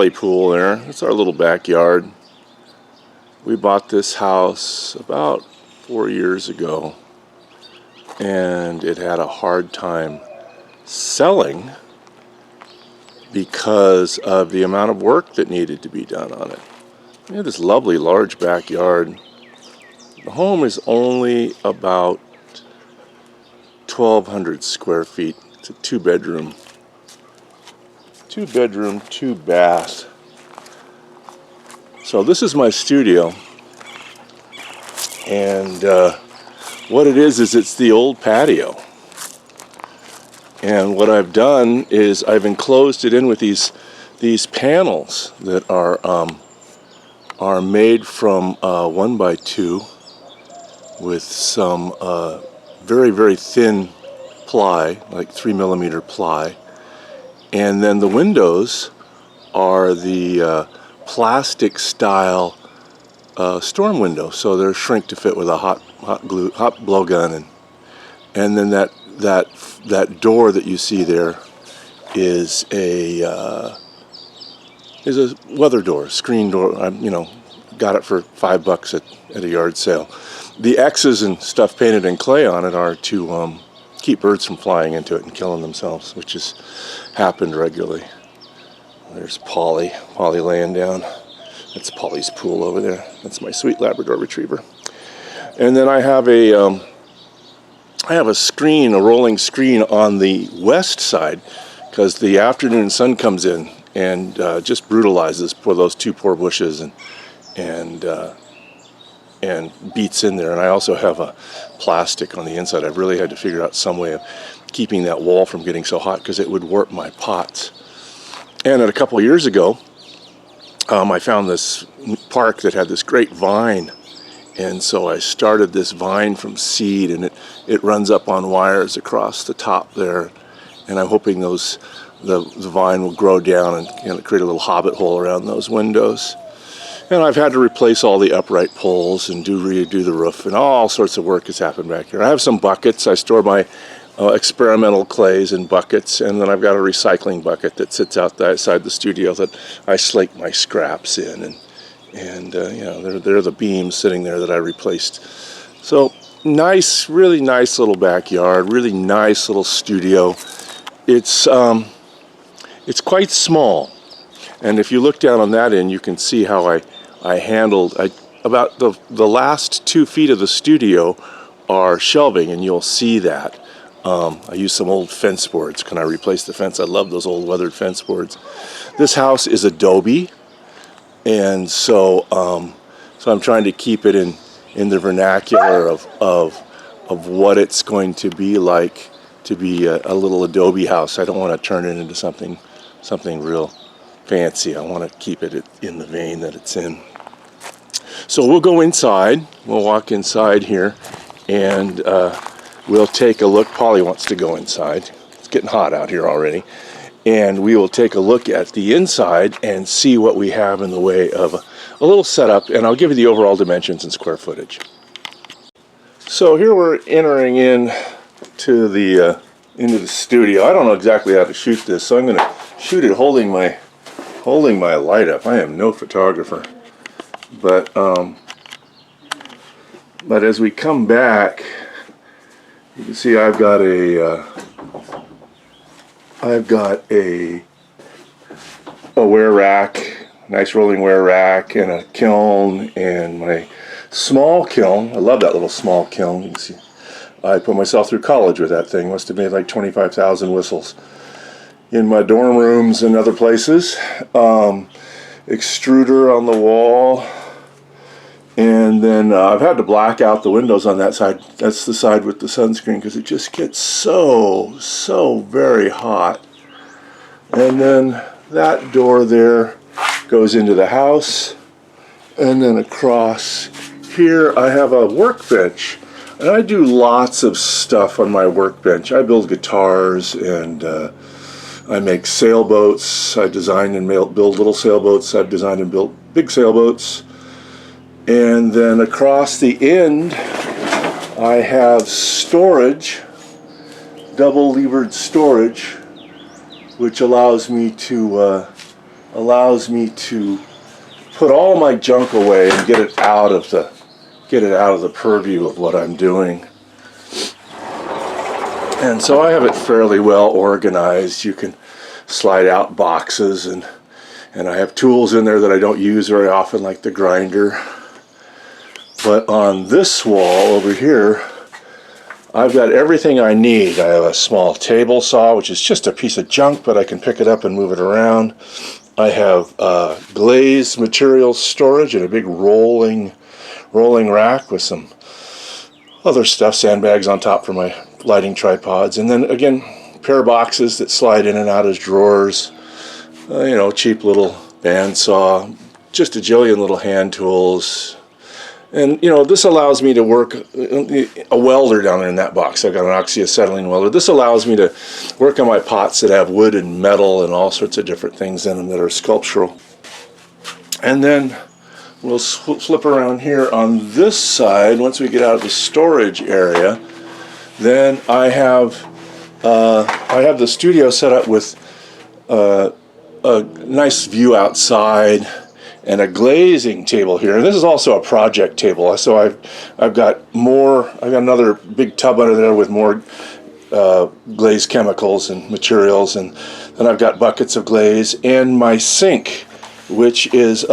poly pool there. That's our little backyard. We bought this house about 4 years ago, and it had a hard time selling because of the amount of work that needed to be done on it. We have this lovely large backyard. The home is only about 1,200 square feet. It's a two-bedroom, 2-bath. So this is my studio, and what it is it's the old patio. And what I've done is I've enclosed it in with these panels that are made from 1x2 with some very, very thin ply, like 3mm ply. And then the windows are the plastic style storm windows, so they're shrink to fit with a hot blowgun, and then that door that you see there is a weather door, screen door. Got it for $5 at a yard sale. The X's and stuff painted in clay on it are to keep birds from flying into it and killing themselves, which has happened regularly. There's Polly laying down. That's Polly's pool over there. That's my sweet Labrador Retriever. And then I have a screen, a rolling screen on the west side, because the afternoon sun comes in and just brutalizes those two poor bushes and beats in there. And I also have a plastic on the inside. I've really had to figure out some way of keeping that wall from getting so hot, because it would warp my pots. And a couple of years ago, I found this park that had this great vine, and so I started this vine from seed, and it runs up on wires across the top there, and I'm hoping the vine will grow down and create a little hobbit hole around those windows. And I've had to replace all the upright poles and redo the roof, and all sorts of work has happened back here. I have some buckets. I store my experimental clays in buckets, and then I've got a recycling bucket that sits outside the studio that I slake my scraps in, and they're the beams sitting there that I replaced. So nice, really nice little backyard, really nice little studio. It's quite small, and if you look down on that end, you can see how I handled about the last 2 feet of the studio are shelving, and you'll see that. I used some old fence boards. Can I replace the fence? I love those old weathered fence boards. This house is adobe, and so I'm trying to keep it in the vernacular of what it's going to be like to be a little adobe house. I don't want to turn it into something real fancy. I want to keep it in the vein that it's in. So we'll go inside. We'll walk inside here, and we'll take a look. Polly wants to go inside. It's getting hot out here already. And we will take a look at the inside and see what we have in the way of a little setup, and I'll give you the overall dimensions and square footage. So here we're entering into the studio. I don't know exactly how to shoot this, so I'm going to shoot it holding my light up. I am no photographer. But as we come back, you can see I've got a ware rack, nice rolling ware rack, and a kiln, and my small kiln. I love that little small kiln. You can see I put myself through college with that thing. Must have made like 25,000 whistles in my dorm rooms and other places. Extruder on the wall. And then I've had to black out the windows on that side. That's the side with the sunscreen, because it just gets so very hot. And then that door there goes into the house. And then across here I have a workbench. And I do lots of stuff on my workbench. I build guitars, and I make sailboats. I design and build little sailboats. I've designed and built big sailboats. And then across the end, I have storage, double levered storage, which allows me to allows me to put all my junk away and get it out of the purview of what I'm doing. And so I have it fairly well organized. You can slide out boxes, and I have tools in there that I don't use very often, like the grinder. But on this wall over here, I've got everything I need. I have a small table saw, which is just a piece of junk, but I can pick it up and move it around. I have glazed materials storage and a big rolling rack with some other stuff, sandbags on top for my lighting tripods, and then again, pair of boxes that slide in and out as drawers. Cheap little bandsaw, just a jillion little hand tools. And this allows me to work, a welder down there in that box. I've got an oxyacetylene welder. This allows me to work on my pots that have wood and metal and all sorts of different things in them that are sculptural. And then we'll flip around here on this side. Once we get out of the storage area, then I have the studio set up with a nice view outside and a glazing table here. And this is also a project table. So I've got another big tub under there with more glaze chemicals and materials, and then I've got buckets of glaze and my sink, which is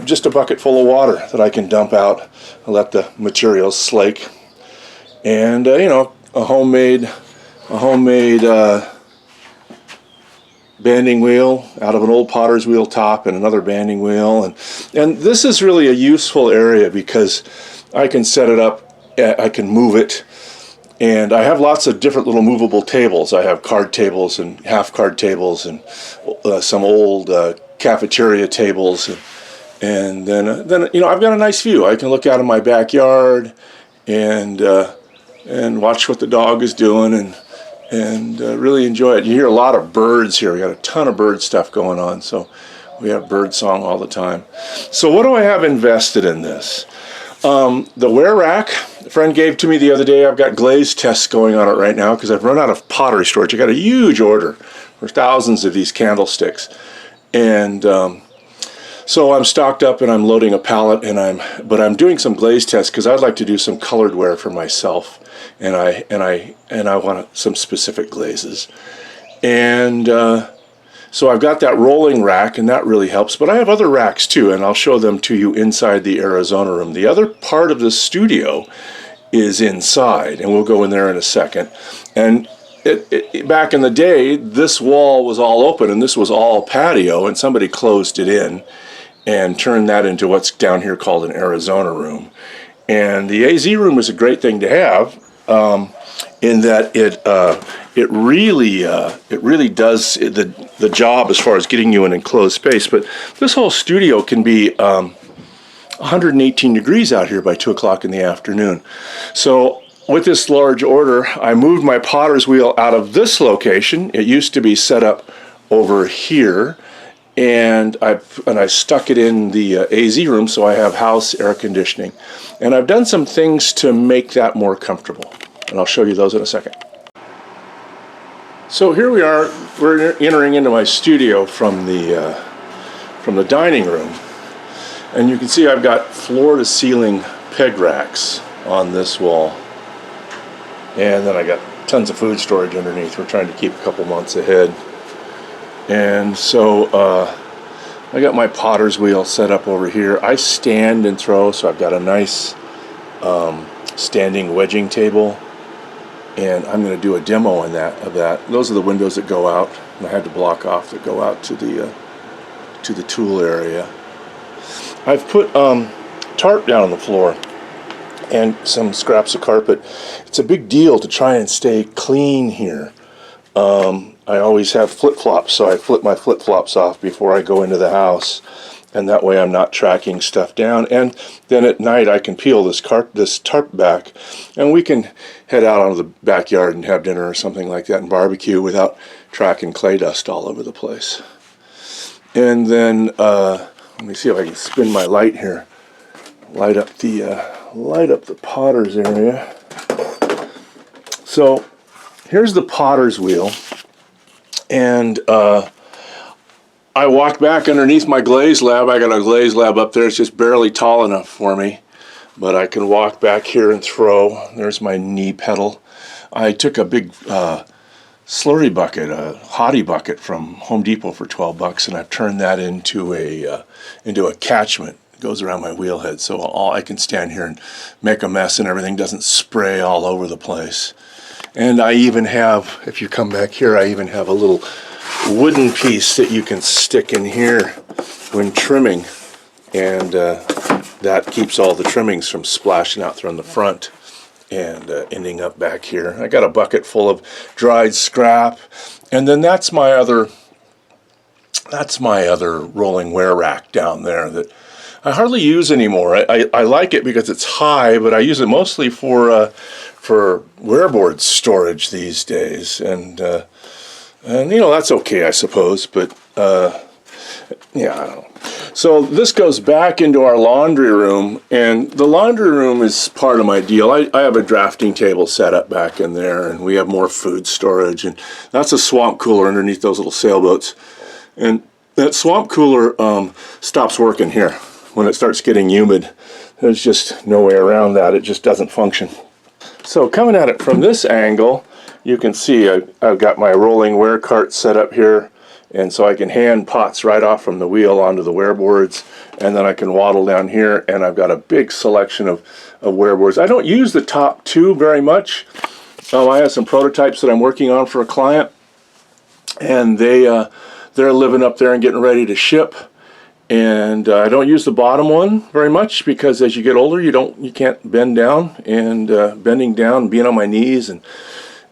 just a bucket full of water that I can dump out and let the materials slake. And a homemade banding wheel out of an old potter's wheel top, and another banding wheel, and this is really a useful area because I can set it up, I can move it, and I have lots of different little movable tables. I have card tables and half card tables and some old cafeteria tables, and then I've got a nice view. I can look out in my backyard and watch what the dog is doing and really enjoy it. You hear a lot of birds here. We got a ton of bird stuff going on, so we have bird song all the time. So what do I have invested in this? The wear rack a friend gave to me the other day. I've got glaze tests going on it right now because I've run out of pottery storage. I got a huge order for thousands of these candlesticks, and so I'm stocked up and I'm loading a pallet, but I'm doing some glaze tests because I'd like to do some colored wear for myself, and I want some specific glazes, and so I've got that rolling rack, and that really helps. But I have other racks too, and I'll show them to you inside the Arizona room. The other part of the studio is inside, and we'll go in there in a second. And back in the day, this wall was all open, and this was all patio, and somebody closed it in and turned that into what's down here called an Arizona room. And the AZ room is a great thing to have, in that it really does the job as far as getting you an enclosed space. But this whole studio can be 118 degrees out here by 2 o'clock in the afternoon. So with this large order, I moved my potter's wheel out of this location. It used to be set up over here, and I stuck it in the AZ room, so I have house air conditioning. And I've done some things to make that more comfortable, and I'll show you those in a second. So here we are. We're entering into my studio from the dining room, and you can see I've got floor-to-ceiling peg racks on this wall, and then I got tons of food storage underneath. We're trying to keep a couple months ahead. And so I got my potter's wheel set up over here. I stand and throw, so I've got a nice standing wedging table, and I'm going to do a demo of that. Those are the windows that go out, and I had to block off that go out to the tool area. I've put tarp down on the floor and some scraps of carpet. It's a big deal to try and stay clean here. I always have flip-flops, so I flip my flip-flops off before I go into the house, and that way I'm not tracking stuff down. And then at night I can peel this tarp back, and we can head out onto the backyard and have dinner or something like that and barbecue without tracking clay dust all over the place. And then let me see if I can spin my light here. Light up the potter's area. So here's the potter's wheel, and I walk back underneath my glaze lab. I got a glaze lab up there. It's just barely tall enough for me. But I can walk back here and throw. There's my knee pedal. I took a big slurry bucket, a hottie bucket from Home Depot for $12, and I've turned that into a catchment. It goes around my wheel head, so I can stand here and make a mess and everything doesn't spray all over the place. And I even have, if you come back here, I even have a little wooden piece that you can stick in here when trimming, and that keeps all the trimmings from splashing out from the front and ending up back here. I got a bucket full of dried scrap, and then that's my other rolling wear rack down there that I hardly use anymore. I like it because it's high, but I use it mostly for wearboard storage these days, and you know, that's okay, I suppose, but yeah, I don't know. So this goes back into our laundry room, and the laundry room is part of my deal. I have a drafting table set up back in there, and we have more food storage, and that's a swamp cooler underneath those little sailboats. And that swamp cooler stops working here when it starts getting humid. There's just no way around that. It just doesn't function. So coming at it from this angle, you can see I've got my rolling wear cart set up here, and so I can hand pots right off from the wheel onto the wear boards, and then I can waddle down here, and I've got a big selection of wear boards. I don't use the top two very much. I have some prototypes that I'm working on for a client, and they're living up there and getting ready to ship. And I don't use the bottom one very much because as you get older, you can't bend down, and bending down, being on my knees,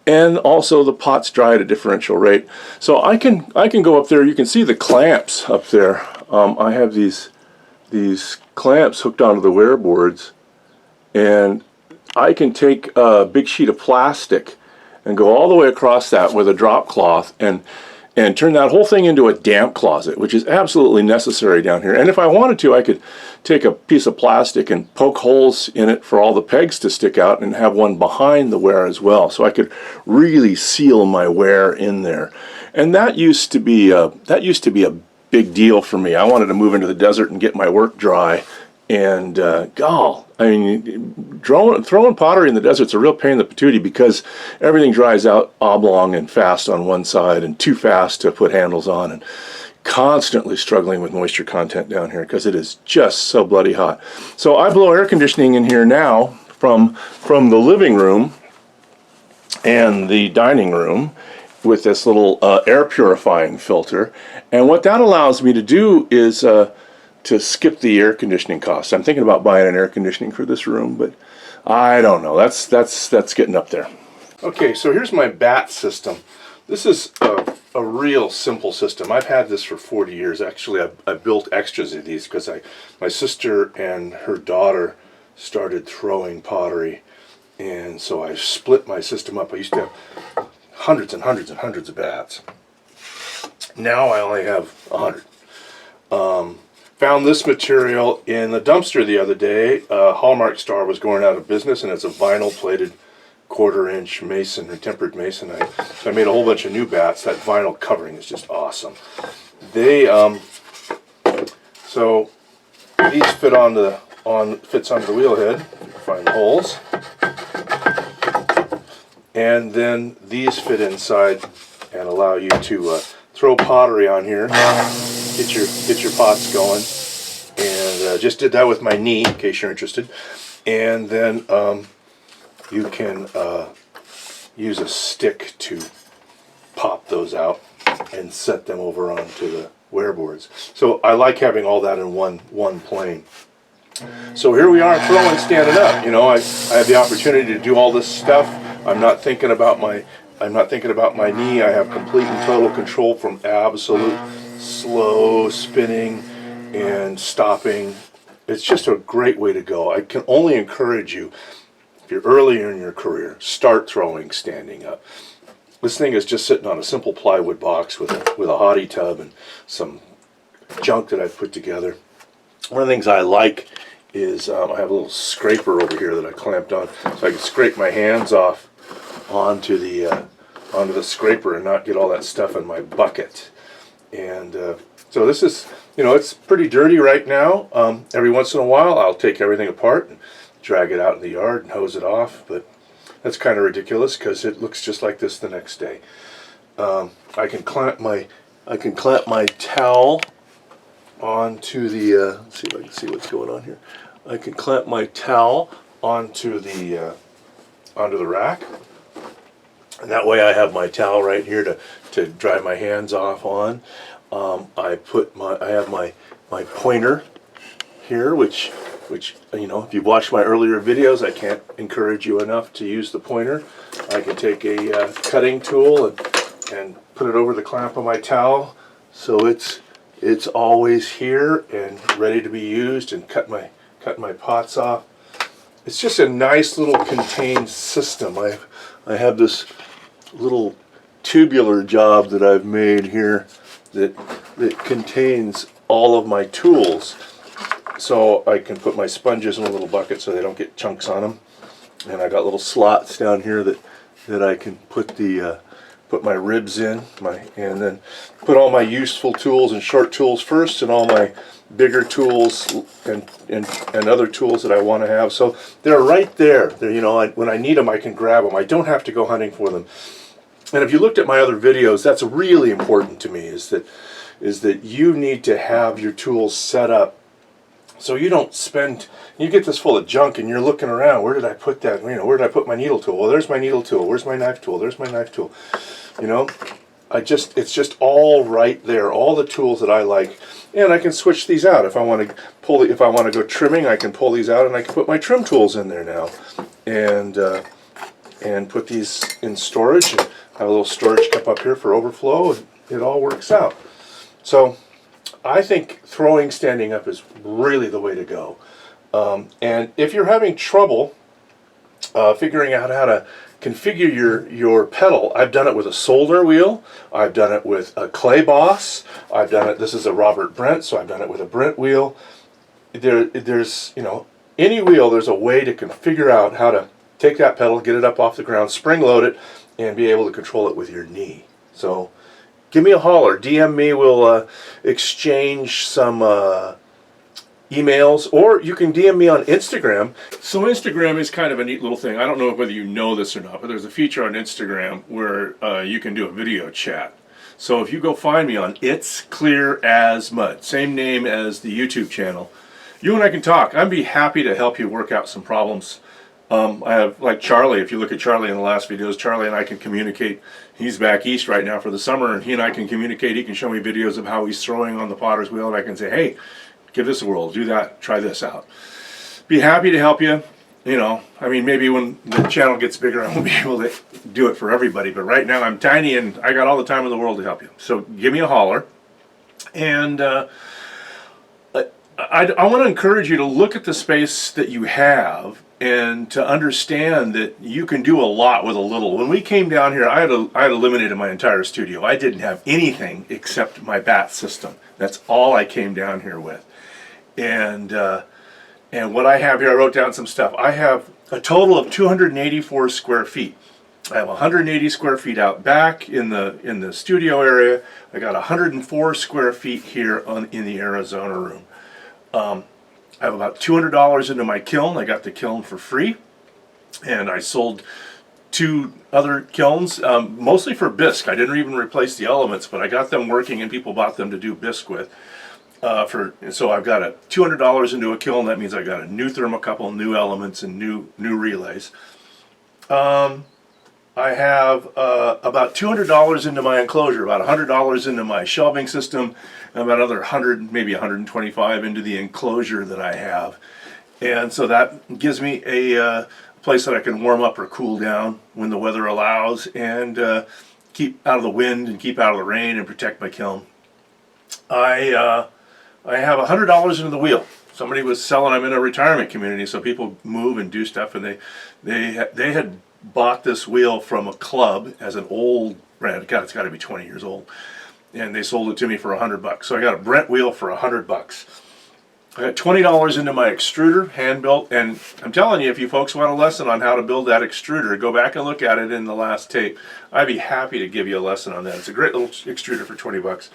and also the pots dry at a differential rate. So I can go up there. You can see the clamps up there. I have these clamps hooked onto the wear boards, and I can take a big sheet of plastic and go all the way across that with a drop cloth and turn that whole thing into a damp closet, which is absolutely necessary down here. And if I wanted to, I could take a piece of plastic and poke holes in it for all the pegs to stick out and have one behind the wear as well. So I could really seal my wear in there. And that used to be a big deal for me. I wanted to move into the desert and get my work dry. And I mean, throwing pottery in the desert's a real pain in the patootie because everything dries out oblong and fast on one side and too fast to put handles on, and constantly struggling with moisture content down here because it is just so bloody hot. So I blow air conditioning in here now from the living room and the dining room with this little air purifying filter, and what that allows me to do is to skip the air conditioning costs. I'm thinking about buying an air conditioning for this room, but I don't know. That's getting up there. Okay, so here's my bat system. This is a real simple system. I've had this for 40 years. Actually, I've built extras of these because my sister and her daughter started throwing pottery, and so I split my system up. I used to have hundreds and hundreds and hundreds of bats. Now I only have 100. Found this material in the dumpster the other day. Hallmark Star was going out of business, and it's a vinyl plated 1/4 inch mason or tempered masonite. So I made a whole bunch of new bats. That vinyl covering is just awesome. They so these fits onto the wheel head. Find holes, and then these fit inside and allow you to throw pottery on here. Get your pots going, and just did that with my knee in case you're interested. And then you can use a stick to pop those out and set them over onto the wear boards. So I like having all that in one plane. So here we are throwing standing up. You know, I have the opportunity to do all this stuff. I'm not thinking about my knee. I have complete and total control from absolute slow spinning and stopping. It's just a great way to go. I can only encourage you, if you're earlier in your career, start throwing standing up. This thing is just sitting on a simple plywood box with a hottie tub and some junk that I've put together. One of the things I like is I have a little scraper over here that I clamped on, so I can scrape my hands off onto the scraper and not get all that stuff in my bucket. And So this is, you know, it's pretty dirty right now. Every once in a while I'll take everything apart and drag it out in the yard and hose it off, but that's kind of ridiculous because it looks just like this the next day. I can clamp my towel onto the let's see if I can see what's going on here. I can clamp my towel onto the rack, and that way I have my towel right here to dry my hands off on. I have my pointer here, which you know, if you've watched my earlier videos, I can't encourage you enough to use the pointer. I can take a cutting tool and put it over the clamp of my towel, so it's always here and ready to be used, and cut my pots off. It's just a nice little contained system. I have this little tubular job that I've made here that contains all of my tools, so I can put my sponges in a little bucket so they don't get chunks on them. And I got little slots down here that I can put my ribs in, and then put all my useful tools and short tools first, and all my bigger tools and other tools that I want to have. So they're right there. They're, you know, when I need them, I can grab them. I don't have to go hunting for them. And if you looked at my other videos, that's really important to me, is that you need to have your tools set up so you don't spend, you get this full of junk and you're looking around, where did I put that? You know, where did I put my needle tool? Well, there's my needle tool. Where's my knife tool? There's my knife tool. You know, it's just all right there, all the tools that I like. And I can switch these out. If I want to if I want to go trimming, I can pull these out and I can put my trim tools in there now. And put these in storage, and have a little storage cup up here for overflow, and it all works out. So I think throwing standing up is really the way to go. And if you're having trouble figuring out how to configure your pedal, I've done it with a solder wheel, I've done it with a clay boss, I've done it, this is a Robert Brent, so I've done it with a Brent wheel. There's, you know, any wheel, there's a way to configure out how to take that pedal, get it up off the ground, spring load it, and be able to control it with your knee. So give me a holler, DM me, we'll exchange some emails, or you can DM me on Instagram. So Instagram is kind of a neat little thing. I don't know whether you know this or not, but there's a feature on Instagram where you can do a video chat. So if you go find me on It's Clear as Mud, same name as the YouTube channel, you and I can talk. I'd be happy to help you work out some problems. I have, like Charlie, if you look at Charlie in the last videos, Charlie and I can communicate. He's back east right now for the summer, and he and I can communicate. He can show me videos of how he's throwing on the potter's wheel, and I can say, hey, give this a whirl, do that, try this out. Be happy to help you. You know, I mean, maybe when the channel gets bigger, I won't be able to do it for everybody, but right now I'm tiny and I got all the time in the world to help you. So give me a holler. And I want to encourage you to look at the space that you have and to understand that you can do a lot with a little. When we came down here, I had eliminated my entire studio. I didn't have anything except my bat system. That's all I came down here with. And what I have here, I wrote down some stuff. I have a total of 284 square feet. I have 180 square feet out back in the studio area. I got 104 square feet here in the Arizona room. I have about $200 into my kiln. I got the kiln for free, and I sold 2 other kilns, mostly for bisque. I didn't even replace the elements, but I got them working and people bought them to do bisque with. So I've got a $200 into a kiln. That means I got a new thermocouple, new elements, and new relays. I have about $200 into my enclosure, about $100 into my shelving system, and about another 100, maybe 125 into the enclosure that I have. And so that gives me a place that I can warm up or cool down when the weather allows, and keep out of the wind and keep out of the rain and protect my kiln. I have $100 into the wheel. Somebody was selling them in a retirement community, so people move and do stuff, and they had bought this wheel from a club as an old brand. God, it's got to be 20 years old, and they sold it to me for $100. So I got a Brent wheel for $100. I got $20 into my extruder, hand built, and I'm telling you, if you folks want a lesson on how to build that extruder, go back and look at it in the last tape. I'd be happy to give you a lesson on that. It's a great little extruder for $20.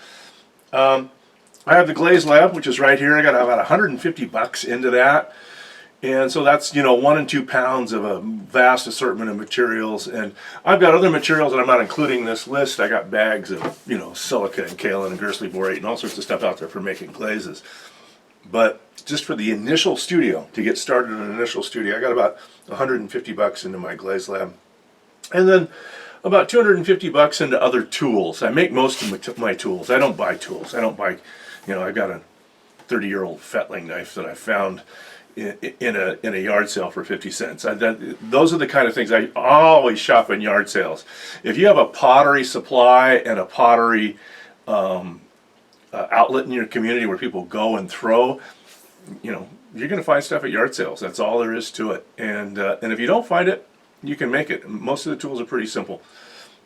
I have the glaze lab, which is right here. I got about 150 bucks into that. And so that's, 1 and 2 pounds of a vast assortment of materials. And I've got other materials that I'm not including in this list. I got bags of, silica and kaolin and Gersley borate and all sorts of stuff out there for making glazes. But just for the initial studio, to get started in an initial studio, I got about 150 bucks into my glaze lab. And then about 250 bucks into other tools. I make most of my tools. I don't buy tools. I don't buy, I've got a 30-year-old fettling knife that I found in a yard sale for 50 cents. Those are the kind of things I always shop in yard sales. If you have a pottery supply and a pottery outlet in your community where people go and throw, you're going to find stuff at yard sales. That's all there is to it. And if you don't find it, you can make it. Most of the tools are pretty simple.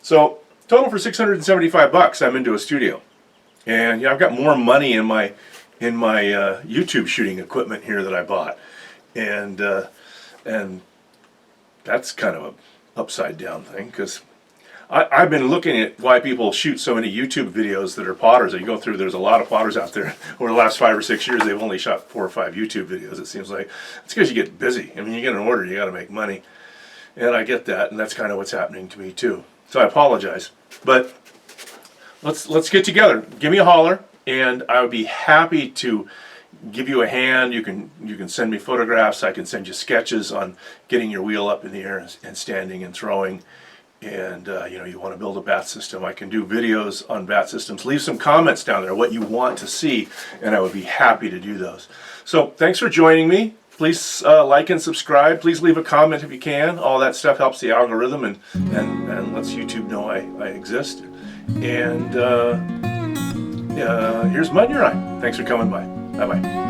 So total for 675 bucks, I'm into a studio. And I've got more money in my YouTube shooting equipment here that I bought, and that's kind of a upside down thing, because I've been looking at why people shoot so many YouTube videos that are potters. You go through, there's a lot of potters out there. Over the last 5 or 6 years, they've only shot 4 or 5 YouTube videos, it seems like. It's because you get busy. I mean, you get an order, you got to make money, and I get that, and that's kind of what's happening to me too. So I apologize, but let's get together. Give me a holler. And I would be happy to give you a hand. You can send me photographs. I can send you sketches on getting your wheel up in the air and standing and throwing. And you want to build a bat system, I can do videos on bat systems. Leave some comments down there what you want to see, and I would be happy to do those. So thanks for joining me. Please like and subscribe. Please leave a comment if you can. All that stuff helps the algorithm and lets YouTube know I exist. And here's mud in your eye. Thanks for coming by. Bye-bye.